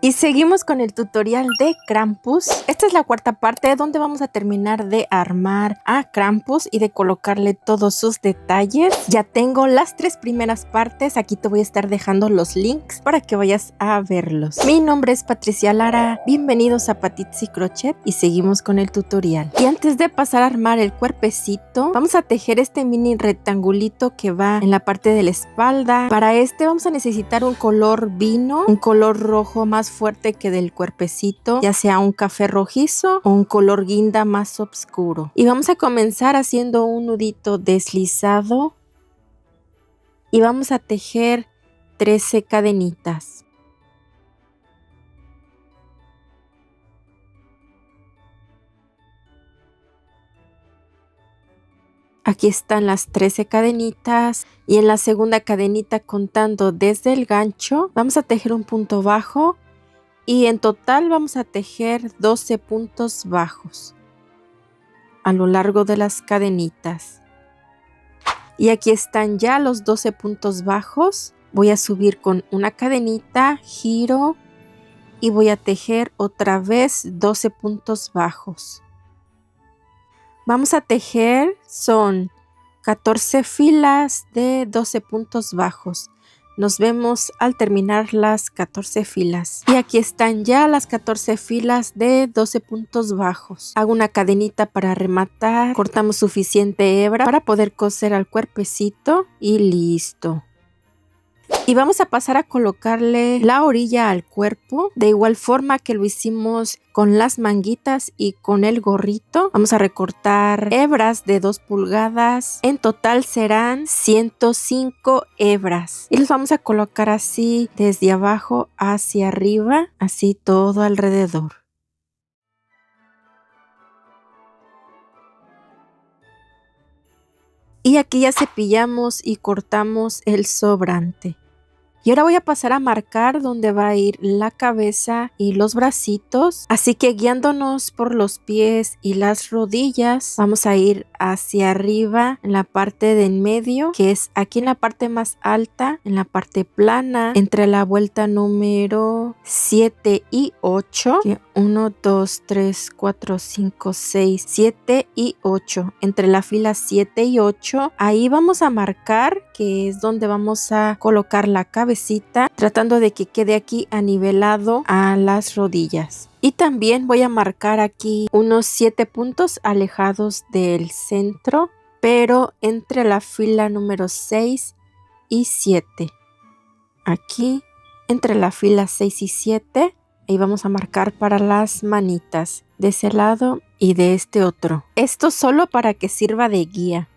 Y seguimos con el tutorial de Krampus. Esta es la cuarta parte donde vamos a terminar de armar a Krampus y de colocarle todos sus detalles. Ya tengo las 3 primeras partes, aquí te voy a estar dejando los links para que vayas a verlos. Mi nombre es Patricia Lara, bienvenidos a Patitsy Crochet y seguimos con el tutorial. Y antes de pasar a armar el cuerpecito, vamos a tejer este mini rectangulito que va en la parte de la espalda. Para este vamos a necesitar un color vino, un color rojo más fuerte que del cuerpecito, ya sea un café rojizo o un color guinda más oscuro. Y vamos a comenzar haciendo un nudito deslizado y vamos a tejer 13 cadenitas. Aquí están las 13 cadenitas y en la segunda cadenita, contando desde el gancho, vamos a tejer un punto bajo y en total vamos a tejer 12 puntos bajos a lo largo de las cadenitas. Y aquí están ya los 12 puntos bajos. Voy a subir con una cadenita, giro y voy a tejer otra vez 12 puntos bajos. Vamos a tejer, son 14 filas de 12 puntos bajos. Nos vemos al terminar las 14 filas. Y aquí están ya las 14 filas de 12 puntos bajos. Hago una cadenita para rematar. Cortamos suficiente hebra para poder coser al cuerpecito y listo. Y vamos a pasar a colocarle la orilla al cuerpo, de igual forma que lo hicimos con las manguitas y con el gorrito. Vamos a recortar hebras de 2 pulgadas, en total serán 105 hebras. Y los vamos a colocar así desde abajo hacia arriba, así todo alrededor. Y aquí ya cepillamos y cortamos el sobrante. Y ahora voy a pasar a marcar dónde va a ir la cabeza y los bracitos. Así que guiándonos por los pies y las rodillas, vamos a ir hacia arriba en la parte de en medio, que es aquí en la parte más alta, en la parte plana, entre la vuelta número 7 y 8. 1, 2, 3, 4, 5, 6, 7 y 8. Entre la fila 7 y 8, ahí vamos a marcar, que es donde vamos a colocar la cabecita, tratando de que quede aquí anivelado a las rodillas. Y también voy a marcar aquí unos 7 puntos alejados del centro, pero entre la fila número 6 y 7. Aquí, entre la fila 6 y 7, ahí vamos a marcar para las manitas, de ese lado y de este otro. Esto solo para que sirva de guía.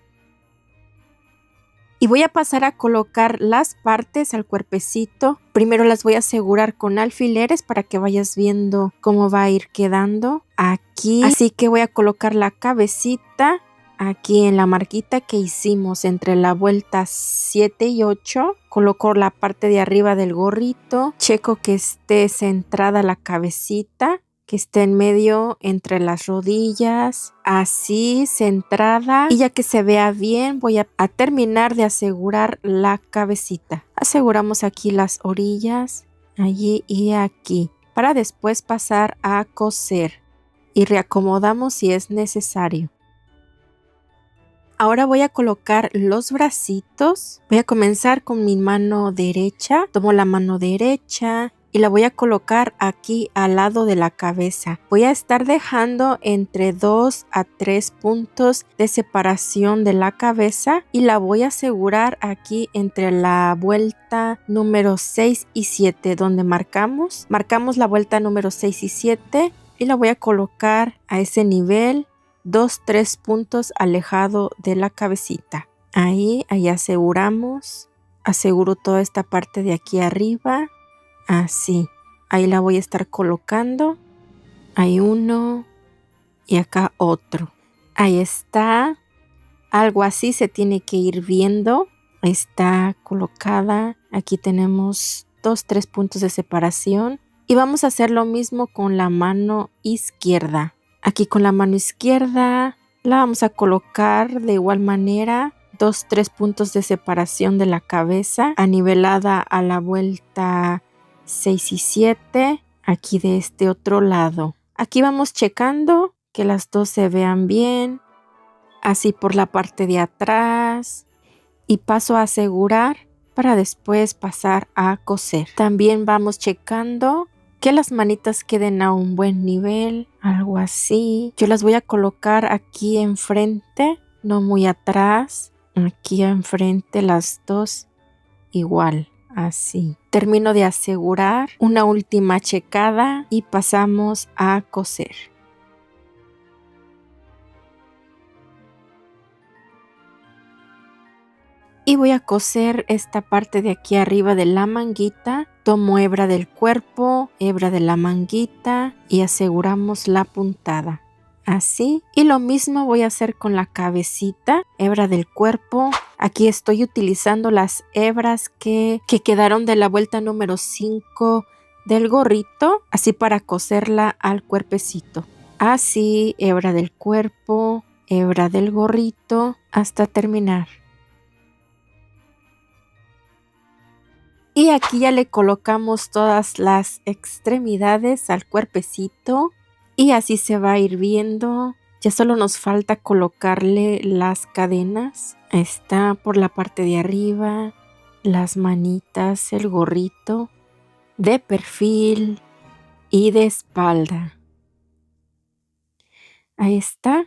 Y voy a pasar a colocar las partes al cuerpecito. Primero las voy a asegurar con alfileres para que vayas viendo cómo va a ir quedando aquí. Así que voy a colocar la cabecita aquí en la marquita que hicimos entre la vuelta 7 y 8. Coloco la parte de arriba del gorrito. Checo que esté centrada la cabecita, que esté en medio entre las rodillas, así centrada, y ya que se vea bien voy a terminar de asegurar la cabecita. Aseguramos aquí las orillas, allí y aquí, para después pasar a coser y reacomodamos si es necesario. Ahora voy a colocar los bracitos. Voy a comenzar con mi mano derecha. Tomo la mano derecha y la voy a colocar aquí al lado de la cabeza. Voy a estar dejando entre 2 a 3 puntos de separación de la cabeza y la voy a asegurar aquí entre la vuelta número 6 y 7, donde marcamos la vuelta número 6 y 7 y la voy a colocar a ese nivel, 2-3 puntos alejado de la cabecita. Ahí aseguramos. Aseguro toda esta parte de aquí arriba. Así. Ahí la voy a estar colocando. Ahí uno y acá otro. Ahí está. Algo así se tiene que ir viendo. Ahí está colocada. Aquí tenemos 2-3 puntos de separación. Y vamos a hacer lo mismo con la mano izquierda. Aquí con la mano izquierda la vamos a colocar de igual manera, 2-3 puntos de separación de la cabeza, anivelada a la vuelta 6 y 7, aquí de este otro lado. Aquí vamos checando que las dos se vean bien, así por la parte de atrás, y paso a asegurar para después pasar a coser. También vamos checando que las manitas queden a un buen nivel, algo así. Yo las voy a colocar aquí enfrente, no muy atrás. Aquí enfrente las dos igual, así. Termino de asegurar, una última checada y pasamos a coser. Y voy a coser esta parte de aquí arriba de la manguita. Tomo hebra del cuerpo, hebra de la manguita y aseguramos la puntada. Así. Y lo mismo voy a hacer con la cabecita, hebra del cuerpo. Aquí estoy utilizando las hebras que quedaron de la vuelta número 5 del gorrito, así para coserla al cuerpecito. Así, hebra del cuerpo, hebra del gorrito, hasta terminar. Y aquí ya le colocamos todas las extremidades al cuerpecito y así se va a ir viendo. Ya solo nos falta colocarle las cadenas. Está por la parte de arriba, las manitas, el gorrito, de perfil y de espalda. Ahí está.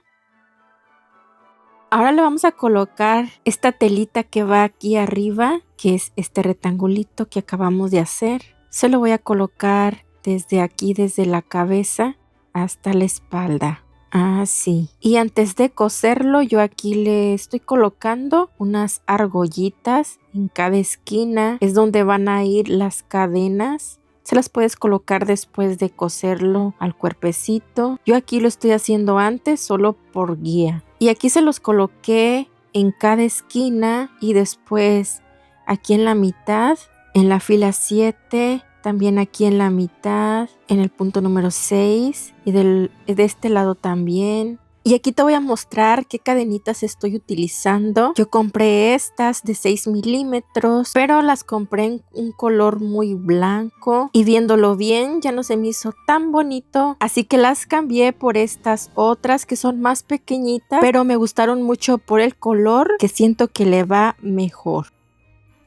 Ahora le vamos a colocar esta telita que va aquí arriba, que es este rectangulito que acabamos de hacer. Se lo voy a colocar desde aquí, desde la cabeza hasta la espalda. Así. Y antes de coserlo, yo aquí le estoy colocando unas argollitas en cada esquina. Es donde van a ir las cadenas. Se las puedes colocar después de coserlo al cuerpecito. Yo aquí lo estoy haciendo antes solo por guía. Y aquí se los coloqué en cada esquina y después aquí en la mitad, en la fila 7, también aquí en la mitad, en el punto número 6 y de este lado también. Y aquí te voy a mostrar qué cadenitas estoy utilizando. Yo compré estas de 6 milímetros, pero las compré en un color muy blanco. Y viéndolo bien, ya no se me hizo tan bonito. Así que las cambié por estas otras que son más pequeñitas, pero me gustaron mucho por el color, que siento que le va mejor.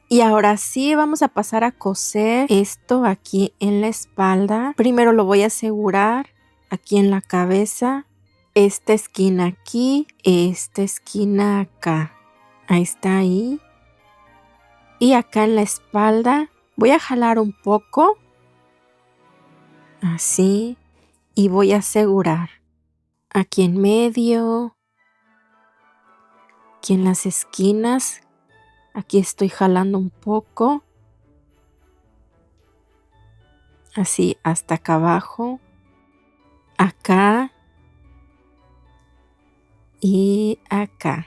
Y ahora sí vamos a pasar a coser esto aquí en la espalda. Primero lo voy a asegurar aquí en la cabeza. Esta esquina aquí, esta esquina acá. Ahí está ahí. Y acá en la espalda voy a jalar un poco. Así. Y voy a asegurar. Aquí en medio. Aquí en las esquinas. Aquí estoy jalando un poco. Así hasta acá abajo. Acá. Y acá.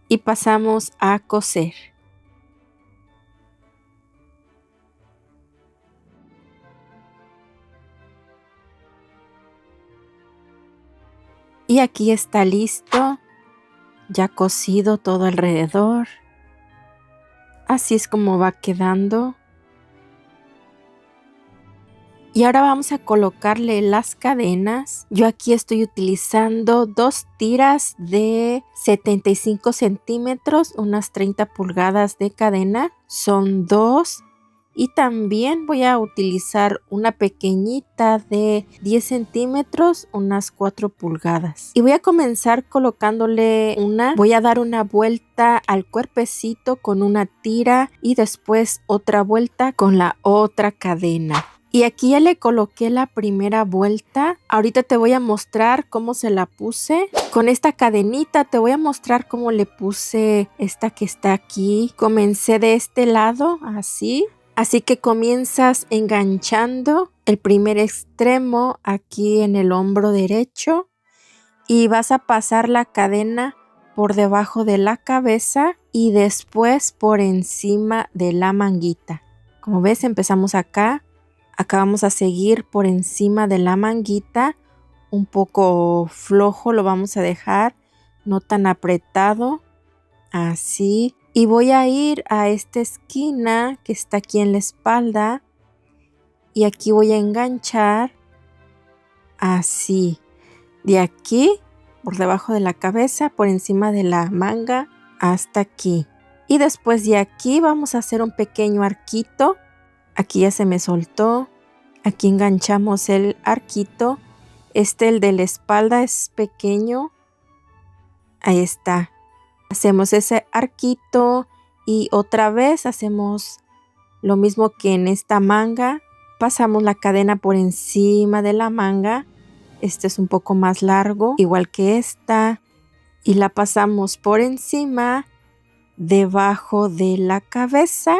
Y pasamos a coser. Y aquí está listo, ya cosido todo alrededor. Así es como va quedando. Y ahora vamos a colocarle las cadenas. Yo aquí estoy utilizando 2 tiras de 75 centímetros, unas 30 pulgadas de cadena. Son 2. Y también voy a utilizar una pequeñita de 10 centímetros, unas 4 pulgadas. Y voy a comenzar colocándole voy a dar una vuelta al cuerpecito con una tira y después otra vuelta con la otra cadena. Y aquí ya le coloqué la primera vuelta. Ahorita te voy a mostrar cómo se la puse. Con esta cadenita te voy a mostrar cómo le puse esta que está aquí. Comencé de este lado, así. Así que comienzas enganchando el primer extremo aquí en el hombro derecho. Y vas a pasar la cadena por debajo de la cabeza y después por encima de la manguita. Como ves, empezamos acá. Acá vamos a seguir por encima de la manguita, un poco flojo lo vamos a dejar, no tan apretado, así. Y voy a ir a esta esquina que está aquí en la espalda. Y aquí voy a enganchar así. De aquí, por debajo de la cabeza, por encima de la manga, hasta aquí. Y después de aquí vamos a hacer un pequeño arquito. Aquí ya se me soltó. Aquí enganchamos el arquito. El de la espalda es pequeño. Ahí está. Hacemos ese arquito y otra vez hacemos lo mismo que en esta manga. Pasamos la cadena por encima de la manga. Este es un poco más largo, igual que esta. Y la pasamos por encima, debajo de la cabeza.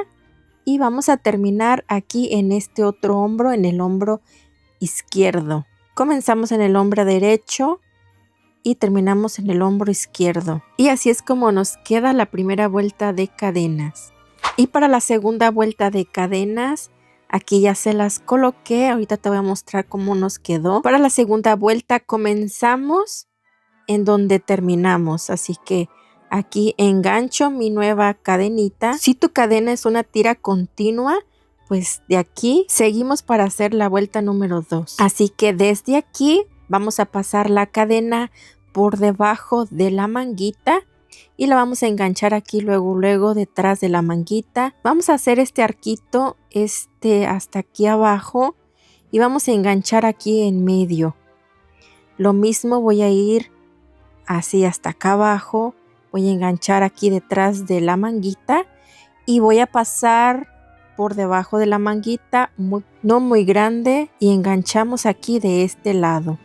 Y vamos a terminar aquí en este otro hombro, en el hombro izquierdo. Comenzamos en el hombro derecho y terminamos en el hombro izquierdo. Y así es como nos queda la primera vuelta de cadenas. Y para la segunda vuelta de cadenas, aquí ya se las coloqué. Ahorita te voy a mostrar cómo nos quedó. Para la segunda vuelta comenzamos en donde terminamos. Así que aquí engancho mi nueva cadenita. Si tu cadena es una tira continua, pues de aquí seguimos para hacer la vuelta número 2. Así que desde aquí vamos a pasar la cadena por debajo de la manguita y la vamos a enganchar aquí luego detrás de la manguita. Vamos a hacer este arquito hasta aquí abajo y vamos a enganchar aquí en medio. Lo mismo voy a ir así hasta acá abajo. Voy a enganchar aquí detrás de la manguita y voy a pasar por debajo de la manguita, no muy grande, y enganchamos aquí de este lado.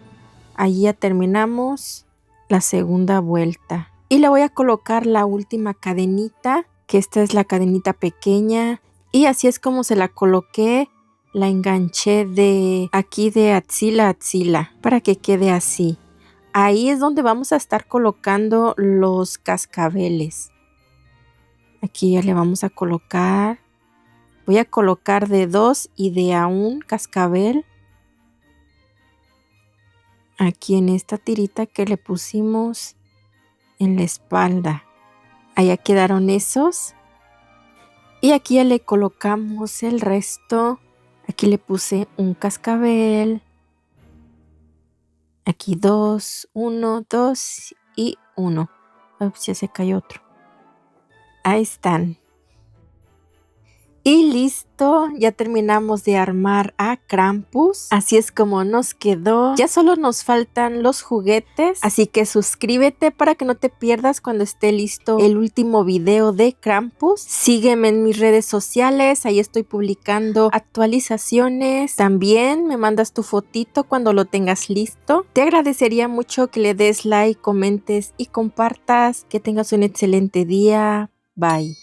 Allí ya terminamos la segunda vuelta. Y le voy a colocar la última cadenita, que esta es la cadenita pequeña. Y así es como se la coloqué. La enganché de aquí de axila a axila para que quede así. Ahí es donde vamos a estar colocando los cascabeles. Aquí ya le vamos a colocar. Voy a colocar de 2 y de a 1 cascabel. Aquí en esta tirita que le pusimos en la espalda. Allá quedaron esos. Y aquí ya le colocamos el resto. Aquí le puse un cascabel. Aquí 2, 1, 2 y 1. Ups, ya se cayó otro. Ahí están. Y listo, ya terminamos de armar a Krampus. Así es como nos quedó. Ya solo nos faltan los juguetes. Así que suscríbete para que no te pierdas cuando esté listo el último video de Krampus. Sígueme en mis redes sociales. Ahí estoy publicando actualizaciones. También me mandas tu fotito cuando lo tengas listo. Te agradecería mucho que le des like, comentes y compartas. Que tengas un excelente día. Bye.